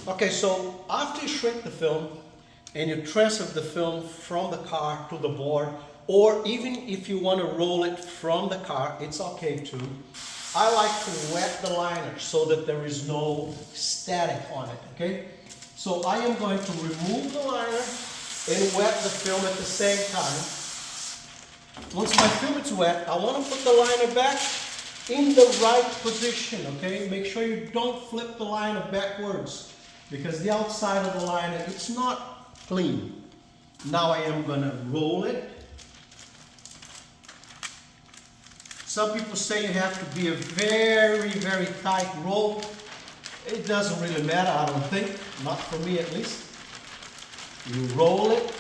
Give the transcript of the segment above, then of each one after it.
Okay, so after you shrink the film and you transfer the film from the car to the board, or even if you want to roll it from the car, it's okay too. I like to wet the liner so that there is no static on it, okay? So I am going to remove the liner and wet the film at the same time. Once my film is wet, I want to put the liner back in the right position, okay? Make sure you don't flip the liner backwards because the outside of the liner, it's not clean. Now I am going to roll it. Some people say you have to be a very, very tight roll. It doesn't really matter, I don't think. Not for me at least. You roll it.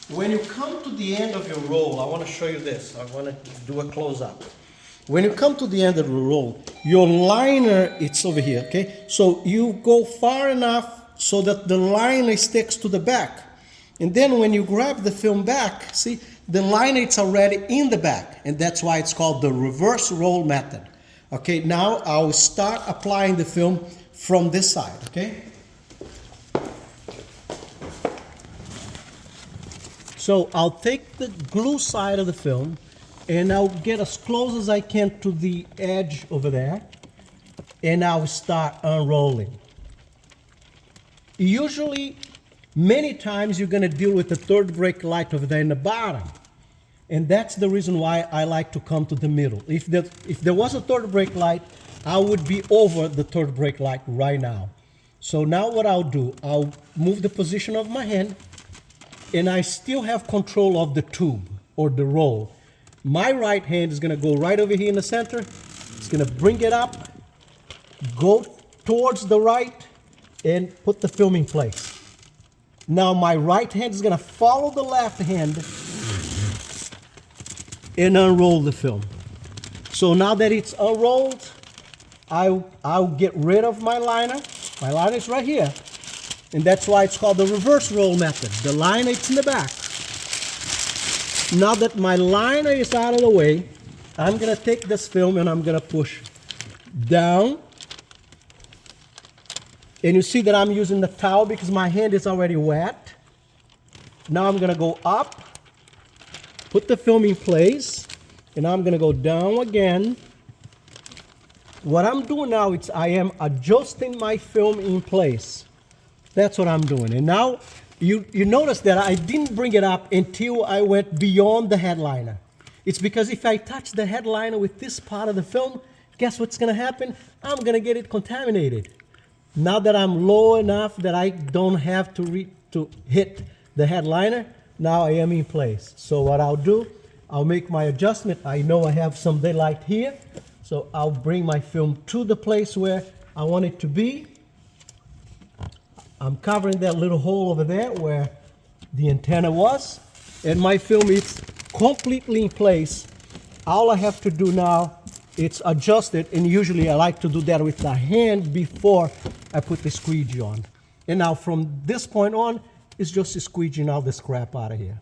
When you come to the end of your roll, I want to show you this. I want to do a close-up. When you come to the end of the roll, your liner, it's over here, okay? So you go far enough so that the liner sticks to the back. And then when you grab the film back, see, the liner it's already in the back. And that's why it's called the reverse roll method. Okay, now I'll start applying the film from this side, okay? So I'll take the glue side of the film and I'll get as close as I can to the edge over there. And I'll start unrolling. Usually, many times you're going to deal with the third brake light over there in the bottom. And that's the reason why I like to come to the middle. If there was a third brake light, I would be over the third brake light right now. So now what I'll do, I'll move the position of my hand and I still have control of the tube or the roll. My right hand is going to go right over here in the center. It's going to bring it up, go towards the right, and put the film in place. Now my right hand is going to follow the left hand and unroll the film. So now that it's unrolled, I'll get rid of my liner. My liner is right here. And that's why it's called the reverse roll method. The liner is in the back. Now that my liner is out of the way, I'm going to take this film and I'm going to push down. And you see that I'm using the towel because my hand is already wet. Now I'm going to go up, put the film in place, and I'm going to go down again. What I'm doing now is I am adjusting my film in place. That's what I'm doing. And now you notice that I didn't bring it up until I went beyond the headliner. It's because if I touch the headliner with this part of the film, guess what's going to happen? I'm going to get it contaminated. Now that I'm low enough that I don't have to hit the headliner, now I am in place. So what I'll do, I'll make my adjustment. I know I have some daylight here, so I'll bring my film to the place where I want it to be. I'm covering that little hole over there where the antenna was, and my film is completely in place. All I have to do now, it's adjust it, and usually I like to do that with the hand before I put the squeegee on. And now from this point on, it's just squeegeeing all the scrap out of here.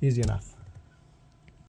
Easy enough.